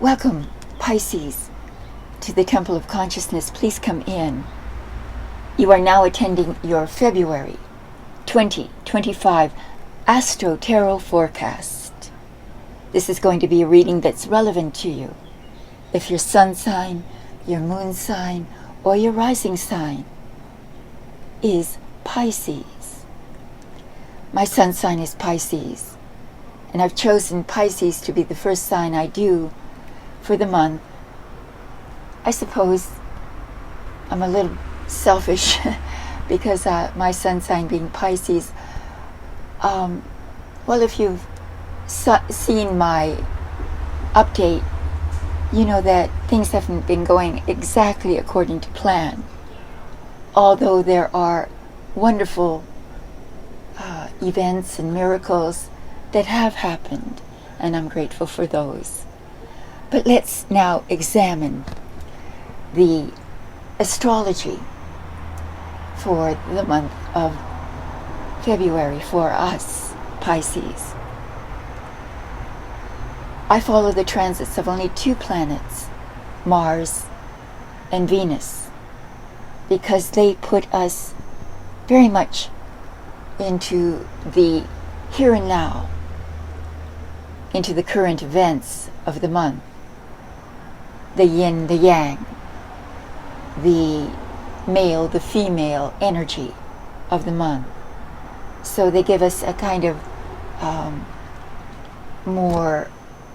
Welcome, Pisces, to the Temple of Consciousness. Please come in. You are now attending your February 2025 Astro Tarot Forecast. This is going to be a reading that's relevant to you. If your sun sign, your moon sign, or your rising sign is Pisces. My sun sign is Pisces, and I've chosen Pisces to be the first sign I do for the month. I suppose I'm a little selfish because my sun sign being Pisces. Well, if you've seen my update, you know that things haven't been going exactly according to plan. Although there are wonderful events and miracles that have happened, and I'm grateful for those. But let's now examine the astrology for the month of February for us, Pisces. I follow the transits of only two planets, Mars and Venus, because they put us very much into the here and now, into the current events of the month. The yin, the yang, the male, the female energy of the month. So they give us a kind of more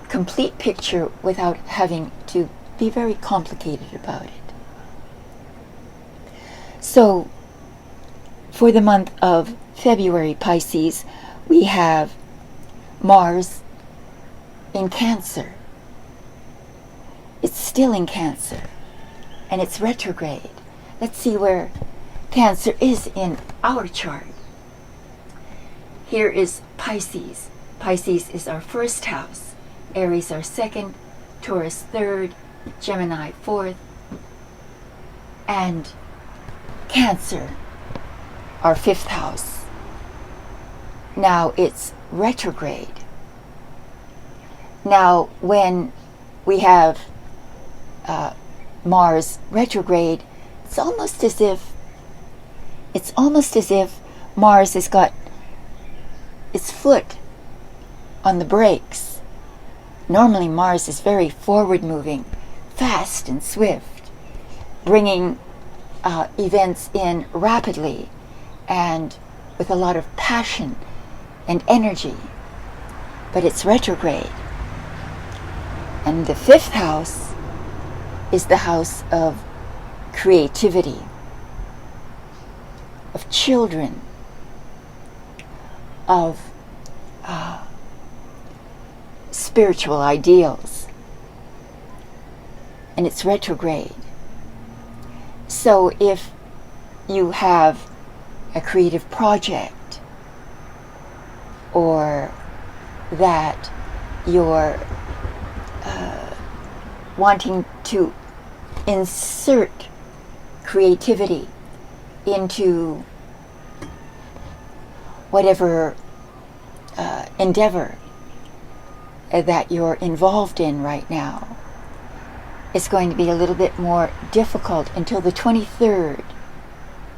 complete picture without having to be very complicated about it. So for the month of February, Pisces, we have Mars in Cancer. It's still in Cancer, and it's retrograde. Let's see where Cancer is in our chart. Here is Pisces. Pisces is our first house, Aries our second, Taurus third, Gemini fourth, and Cancer our fifth house. Now it's retrograde. Now when we have Mars retrograde, it's almost as if Mars has got its foot on the brakes. Normally Mars is very forward moving, fast and swift, bringing events in rapidly and with a lot of passion and energy. But it's retrograde. And the fifth house is the house of creativity, of children, of spiritual ideals. And it's retrograde. So if you have a creative project, or that you're wanting to insert creativity into whatever endeavor that you're involved in right now, it's going to be a little bit more difficult until the 23rd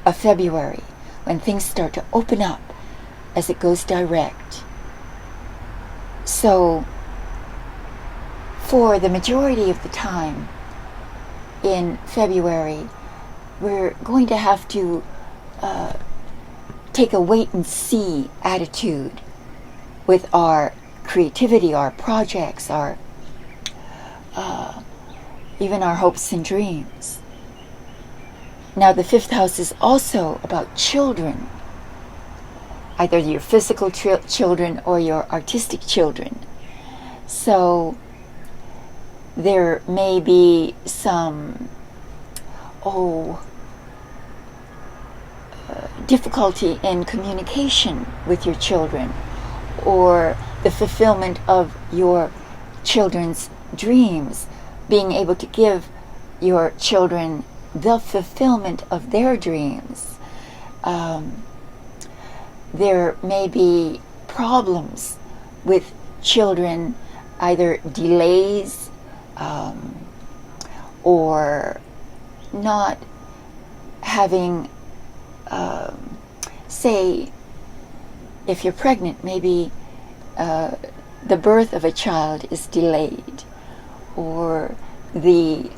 of February, when things start to open up as it goes direct. So for the majority of the time in February, we're going to have to take a wait and see attitude with our creativity, our projects, our even our hopes and dreams. Now the fifth house is also about children, either your physical children or your artistic children. So there may be some difficulty in communication with your children, or the fulfillment of your children's dreams, being able to give your children the fulfillment of their dreams. There may be problems with children, either delays or not having, say, if you're pregnant, maybe the birth of a child is delayed, or the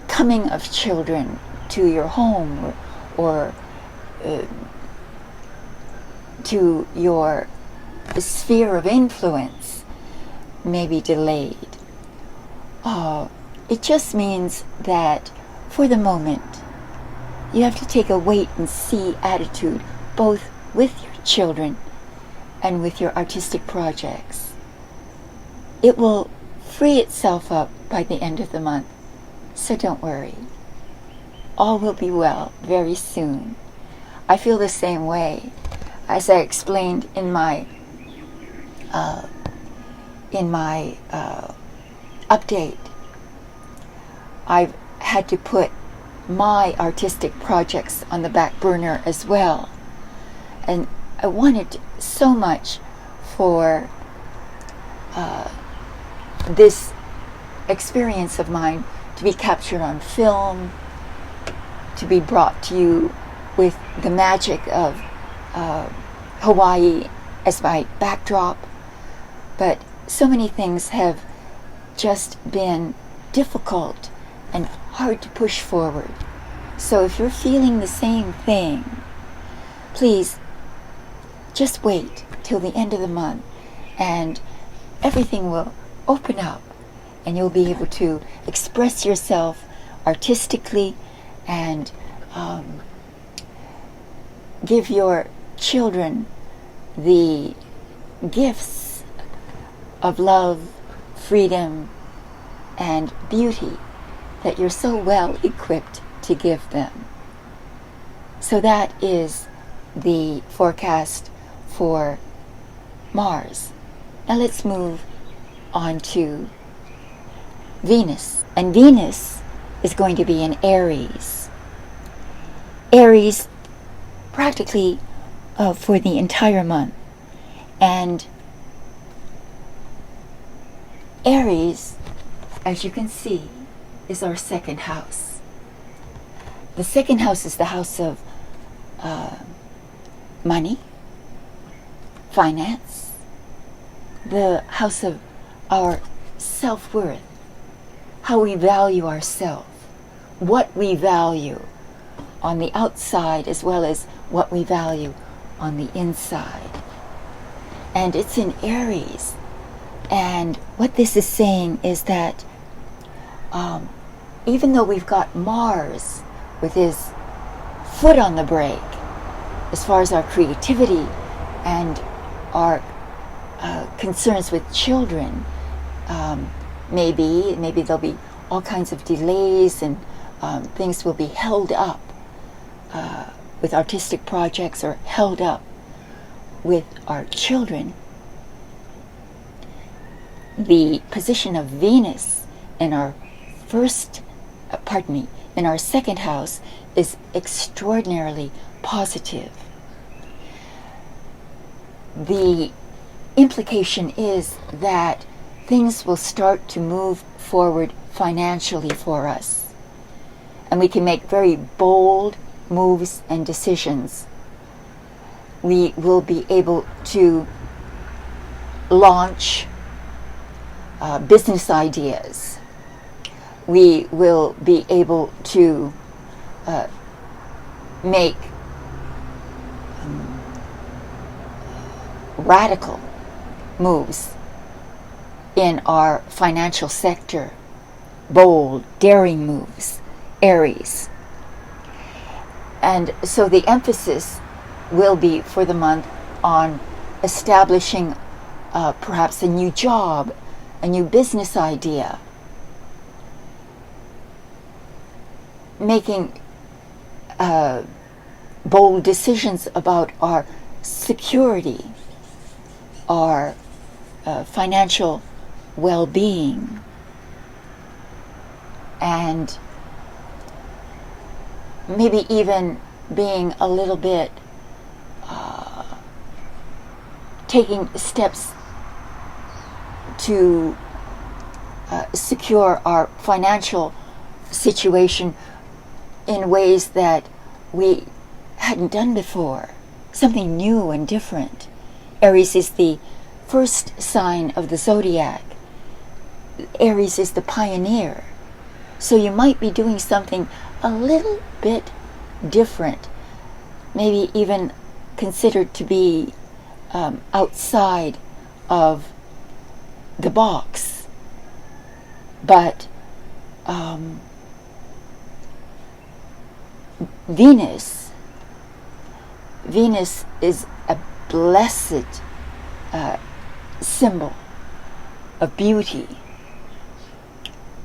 coming of children to your home, or to your sphere of influence may be delayed. It just means that for the moment you have to take a wait and see attitude, both with your children and with your artistic projects. It will free itself up by the end of the month, so don't worry. All will be well very soon. I feel the same way. As I explained in my update, I've had to put my artistic projects on the back burner as well. And I wanted so much for this experience of mine to be captured on film, to be brought to you with the magic of Hawaii as my backdrop. But so many things have just been difficult and hard to push forward. So if you're feeling the same thing, please just wait till the end of the month and everything will open up and you'll be able to express yourself artistically and give your children the gifts of love, freedom, and beauty that you're so well equipped to give them. So that is the forecast for Mars. Now let's move on to Venus. And Venus is going to be in Aries. Aries practically for the entire month. And Aries, as you can see, is our second house. The second house is the house of money, finance, the house of our self-worth, how we value ourselves, what we value on the outside as well as what we value on the inside. And it's in Aries. And what this is saying is that even though we've got Mars with his foot on the brake as far as our creativity and our concerns with children, maybe there'll be all kinds of delays and things will be held up with artistic projects or held up with our children. The position of Venus in our in our second house is extraordinarily positive. The implication is that things will start to move forward financially for us. And we can make very bold moves and decisions. We will be able to launch business ideas. We will be able to make radical moves in our financial sector, bold, daring moves, Aries. And so the emphasis will be for the month on establishing perhaps a new job, a new business idea, making bold decisions about our security, our financial well-being, and maybe even being a little bit taking steps to secure our financial situation in ways that we hadn't done before. Something new and different. Aries is the first sign of the zodiac. Aries is the pioneer. So you might be doing something a little bit different, maybe even considered to be outside of the box. But Venus is a blessed symbol of beauty,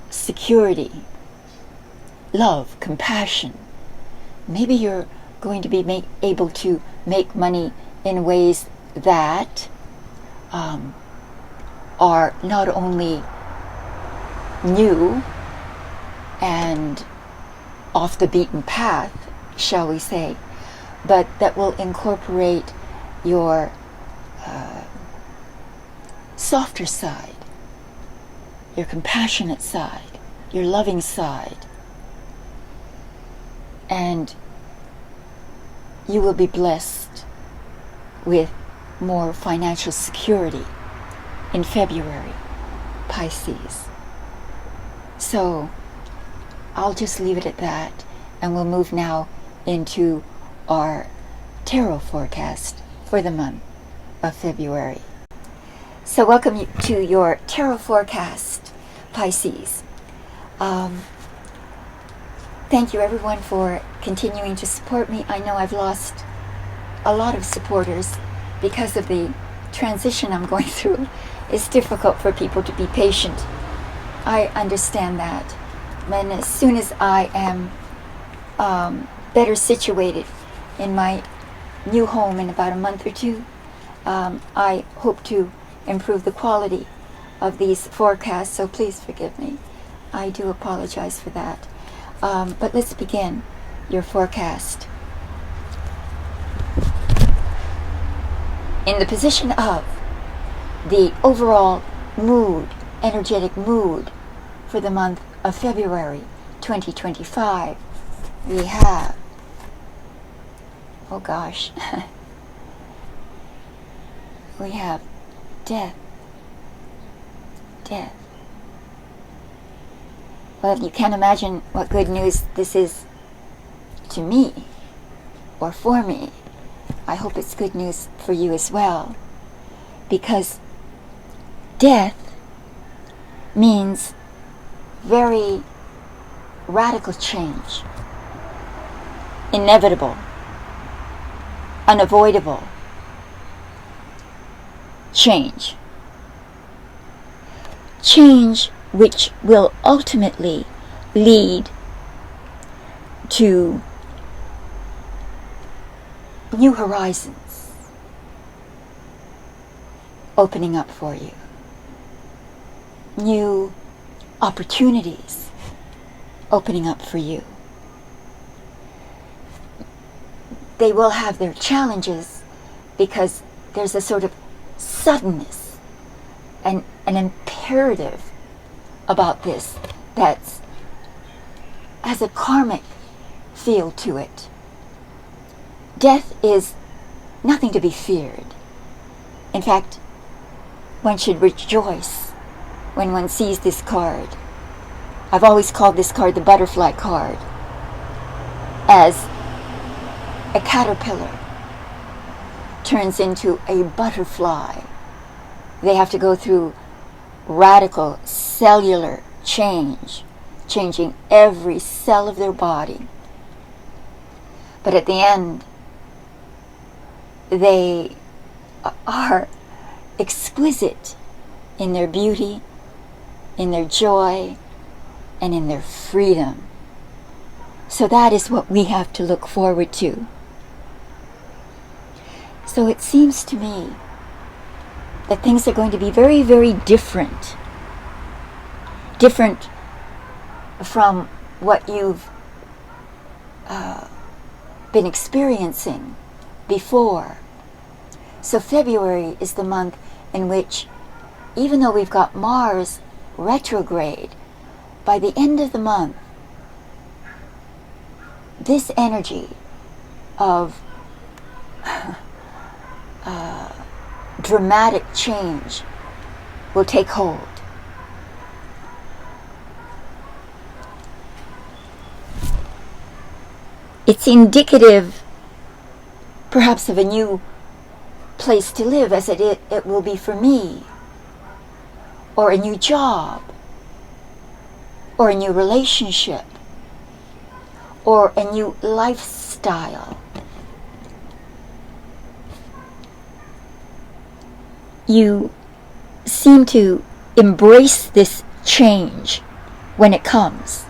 security, love, compassion. Maybe you're going to be able to make money in ways that are not only new and off the beaten path, shall we say, but that will incorporate your softer side, your compassionate side, your loving side. And you will be blessed with more financial security in February, Pisces. So I'll just leave it at that, and we'll move now into our tarot forecast for the month of February. So welcome to your tarot forecast, Pisces. Thank you everyone for continuing to support me. I know I've lost a lot of supporters because of the transition I'm going through. It's difficult for people to be patient. I understand that. And as soon as I am better situated in my new home in about a month or two, I hope to improve the quality of these forecasts, so please forgive me. I do apologize for that. But let's begin your forecast. In the position of the overall mood, energetic mood for the month of February 2025, we have, oh gosh, we have death. Well, you can't imagine what good news this is to me, or for me. I hope it's good news for you as well, because death means very radical change, inevitable, unavoidable change which will ultimately lead to new horizons opening up for you, new opportunities opening up for you. They will have their challenges because there's a sort of suddenness and an imperative about this that has a karmic feel to it. Death is nothing to be feared. In fact, one should rejoice when one sees this card. I've always called this card the butterfly card, as a caterpillar turns into a butterfly. They have to go through radical cellular change, changing every cell of their body. But at the end, they are exquisite in their beauty, in their joy, and in their freedom. So that is what we have to look forward to. So it seems to me that things are going to be very, very different. Different from what you've been experiencing before. So February is the month in which, even though we've got Mars retrograde, by the end of the month, this energy of dramatic change will take hold. It's indicative, perhaps, of a new place to live, as it will be for me, or a new job, or a new relationship, or a new lifestyle. You seem to embrace this change when it comes.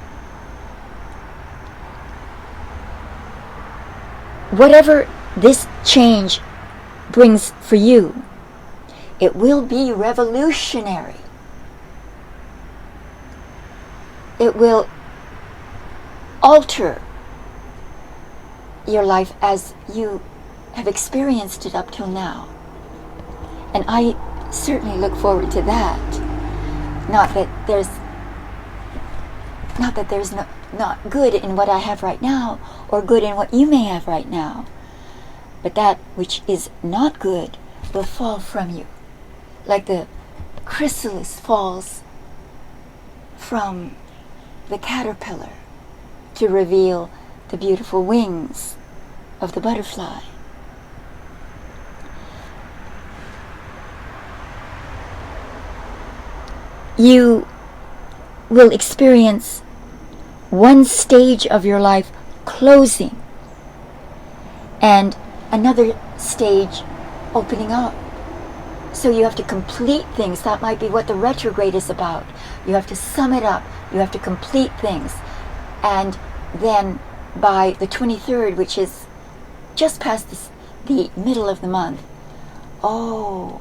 Whatever this change brings for you, it will be revolutionary. It will alter your life as you have experienced it up till now. And I certainly look forward to that. Not that there's not good in what I have right now, or good in what you may have right now, but that which is not good will fall from you, like the chrysalis falls from the caterpillar to reveal the beautiful wings of the butterfly. You will experience one stage of your life closing and another stage opening up. So you have to complete things. That might be what the retrograde is about. You have to sum it up. You have to complete things. And then by the 23rd, which is just past the middle of the month, oh,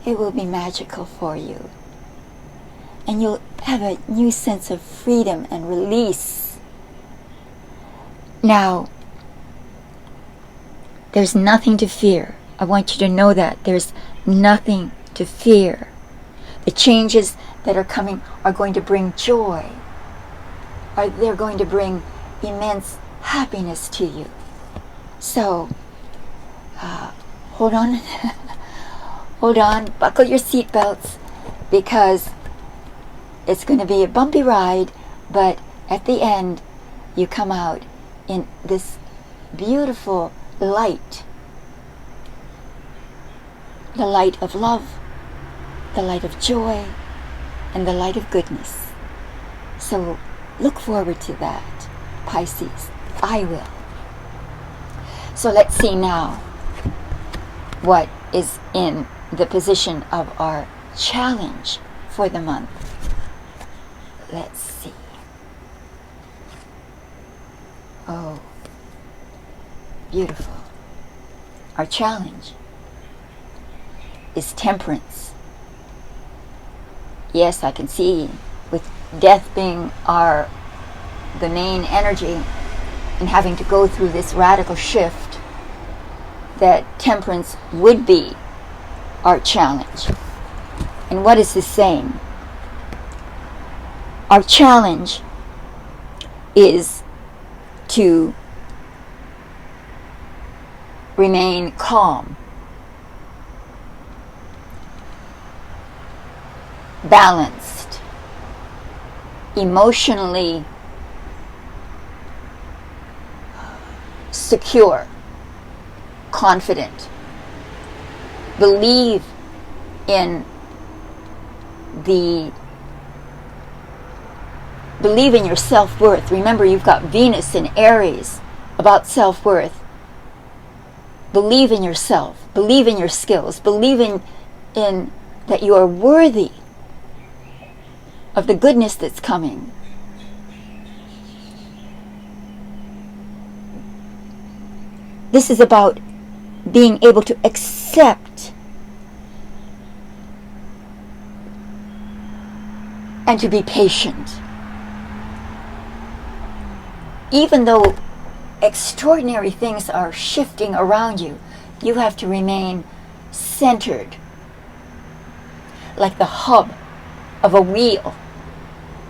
it will be magical for you. And you'll have a new sense of freedom and release. Now, there's nothing to fear. I want you to know that. There's nothing to fear. The changes that are coming are going to bring joy. They're going to bring immense happiness to you. So, hold on. Hold on. Buckle your seatbelts, because it's going to be a bumpy ride, but at the end, you come out in this beautiful light. The light of love, the light of joy, and the light of goodness. So look forward to that, Pisces. I will. So let's see now what is in the position of our challenge for the month. Let's see. Oh, beautiful. Our challenge is temperance. Yes, I can see, with death being the main energy, and having to go through this radical shift, that temperance would be our challenge. And what is this saying? Our challenge is to remain calm, balanced, emotionally secure, confident, believe in your self-worth. Remember, you've got Venus in Aries about self-worth. Believe in yourself. Believe in your skills. Believe in that you are worthy of the goodness that's coming. This is about being able to accept and to be patient. Even though extraordinary things are shifting around you, you have to remain centered, like the hub of a wheel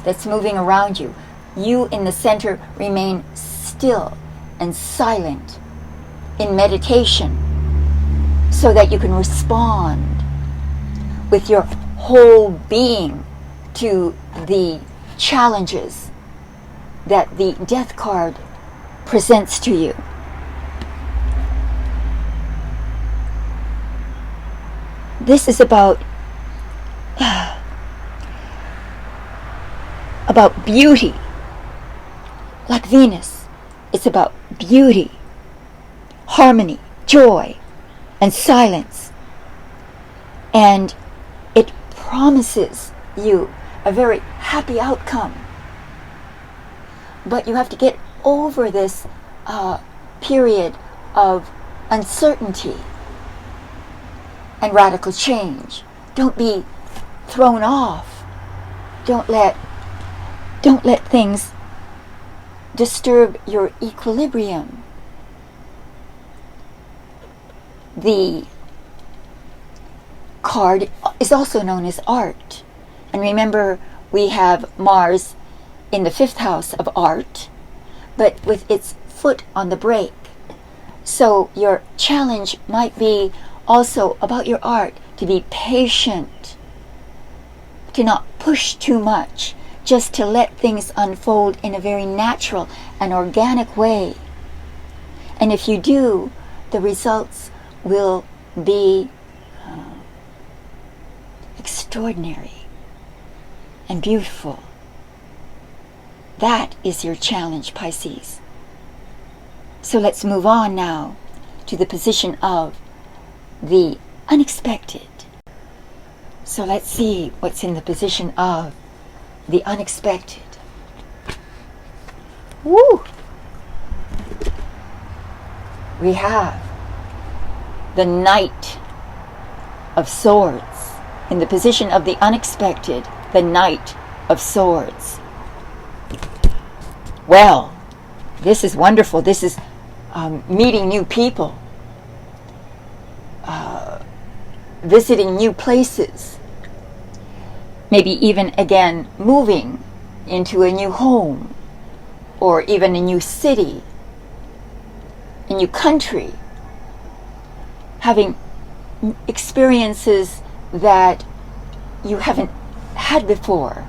that's moving around you. You in the center remain still and silent in meditation so that you can respond with your whole being to the challenges that the death card presents to you. This is about beauty. Like Venus, it's about beauty, harmony, joy, and silence. And it promises you a very happy outcome. But you have to get over this period of uncertainty and radical change. Don't be thrown off. Don't let things disturb your equilibrium. The card is also known as art. And remember, we have Mars in the 5th house of art, but with its foot on the brake. So your challenge might be also about your art, to be patient, to not push too much, just to let things unfold in a very natural and organic way. And if you do, the results will be extraordinary and beautiful. That is your challenge, Pisces. So let's move on now to the position of the unexpected. So let's see what's in the position of the unexpected. Woo! We have the Knight of Swords. In the position of the unexpected, the Knight of Swords. Well, this is wonderful. This is meeting new people, visiting new places, maybe even again moving into a new home, or even a new city, a new country, having experiences that you haven't had before,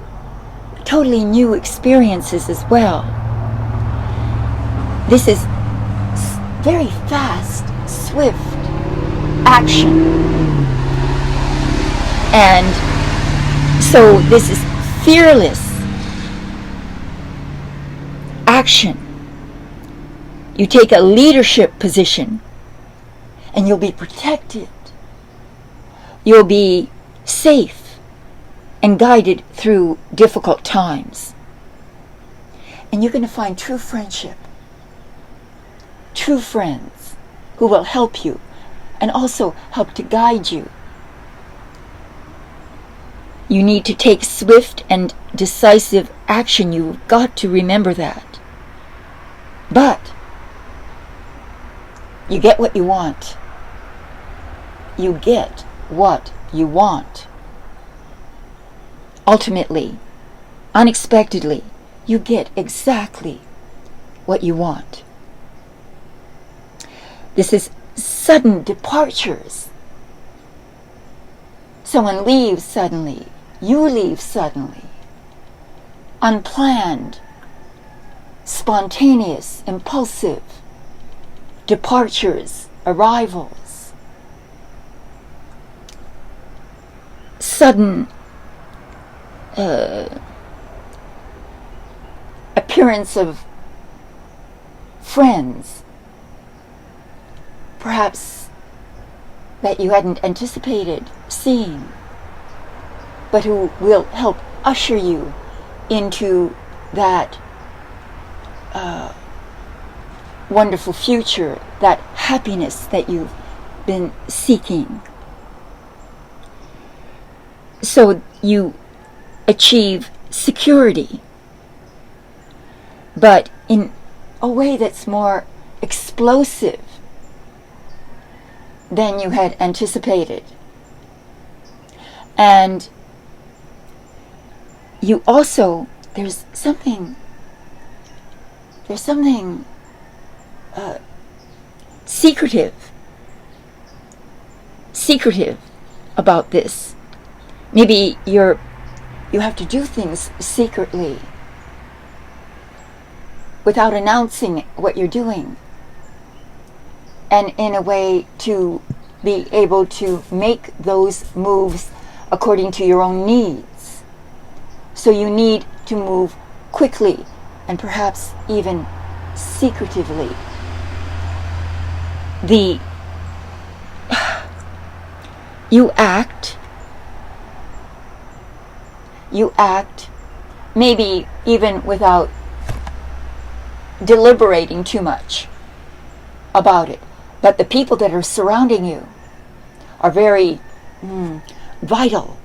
totally new experiences as well. This is very fast, swift action. And so this is fearless action. You take a leadership position and you'll be protected. You'll be safe and guided through difficult times. And you're going to find true friendship, true friends who will help you and also help to guide you. You need to take swift and decisive action. You've got to remember that. But you get what you want. You get what you want. Ultimately, unexpectedly, you get exactly what you want. This is sudden departures. Someone leaves suddenly. You leave suddenly. Unplanned, spontaneous, impulsive departures, arrivals. Sudden appearance of friends, perhaps that you hadn't anticipated seeing, but who will help usher you into that wonderful future, that happiness that you've been seeking. So you achieve security, but in a way that's more explosive than you had anticipated. And you also, there's something secretive about this. Maybe you have to do things secretly without announcing what you're doing, and in a way to be able to make those moves according to your own needs. So you need to move quickly and perhaps even secretively. You act, maybe even without deliberating too much about it. But the people that are surrounding you are very vital,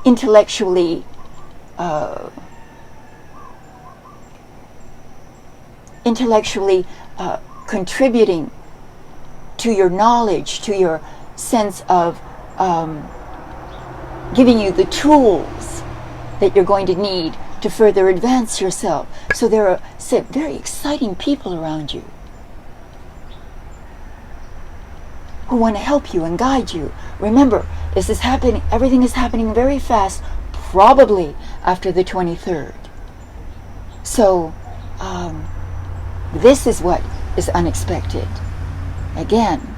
intellectually contributing to your knowledge, to your sense of giving you the tools that you're going to need to further advance yourself. So there are very exciting people around you who want to help you and guide you. Remember, everything is happening very fast, probably after the 23rd. So this is what is unexpected. Again,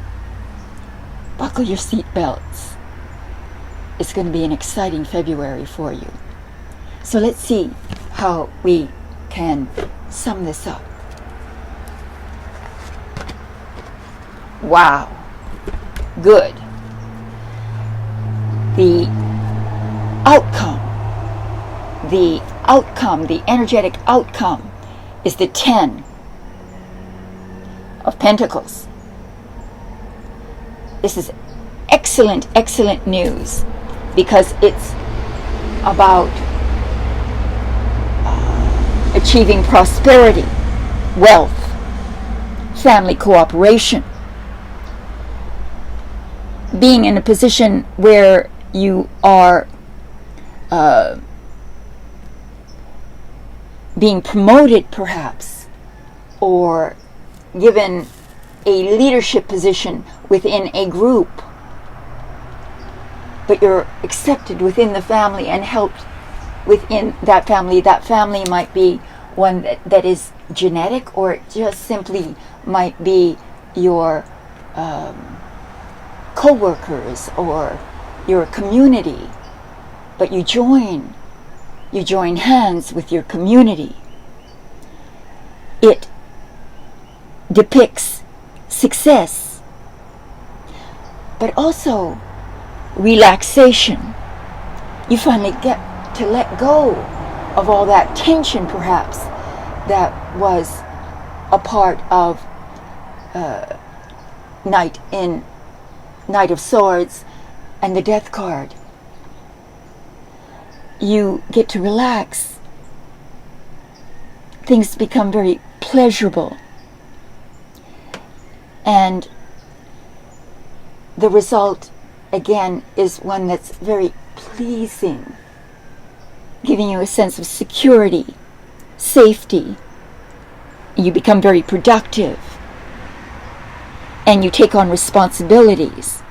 buckle your seatbelts. It's going to be an exciting February for you. So let's see how we can sum this up. Wow. Good. The energetic outcome is the 10 of Pentacles. This is excellent, excellent news, because it's about achieving prosperity, wealth, family cooperation, being in a position where you are being promoted perhaps, or given a leadership position within a group, but you're accepted within the family and helped within that family. That family might be one that is genetic, or it just simply might be your co-workers or your community, but you join hands with your community. It depicts success, but also relaxation. You finally get to let go of all that tension, perhaps, that was a part of Knight of Swords and the Death card. You get to relax. Things become very pleasurable. And the result, again, is one that's very pleasing, giving you a sense of security, safety. You become very productive, and you take on responsibilities,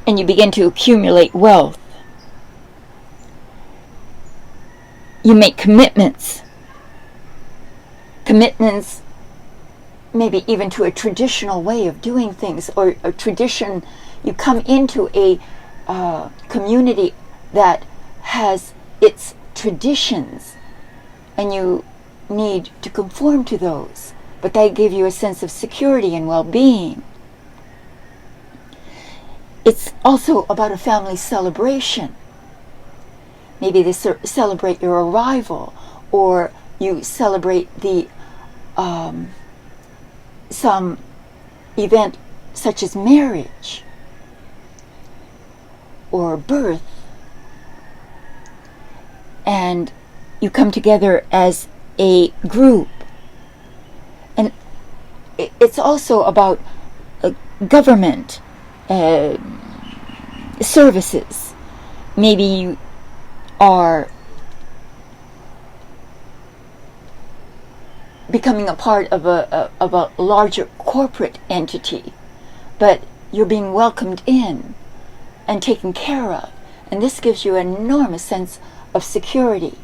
and you begin to accumulate wealth. You make commitments maybe even to a traditional way of doing things, or a tradition. You come into a community that has its traditions, and you need to conform to those, but they give you a sense of security and well-being. It's also about a family celebration. Maybe they celebrate your arrival, or you celebrate the some event such as marriage or birth, and you come together as a group. And it's also about government services, maybe you are becoming a part of a larger corporate entity, but you're being welcomed in and taken care of, and this gives you an enormous sense of security.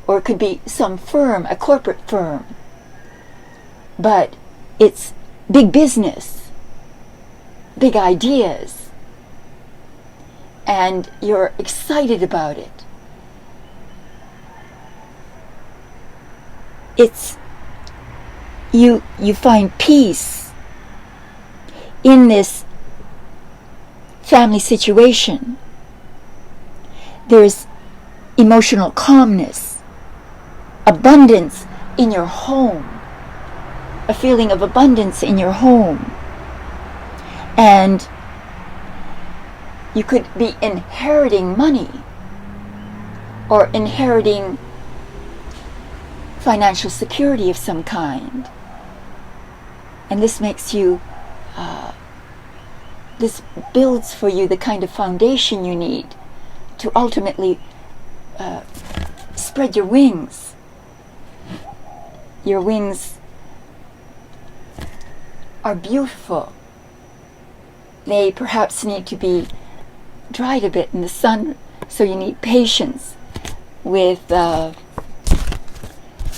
Or it could be some firm, a corporate firm, but it's big business, big ideas, and you're excited about it. It's you find peace in this family situation. There's emotional calmness, abundance in your home, a feeling of abundance in your home. And you could be inheriting money or inheriting financial security of some kind. And this makes you, this builds for you the kind of foundation you need to ultimately spread your wings. Your wings are beautiful. They perhaps need to be dried a bit in the sun, so you need patience with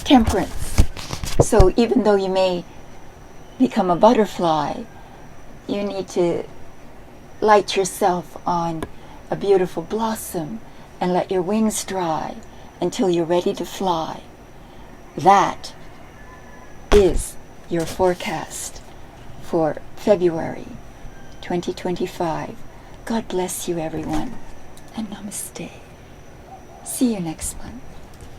temperance. So even though you may become a butterfly, you need to light yourself on a beautiful blossom and let your wings dry until you're ready to fly. That is your forecast for February 2025. God bless you, everyone, and namaste. See you next month.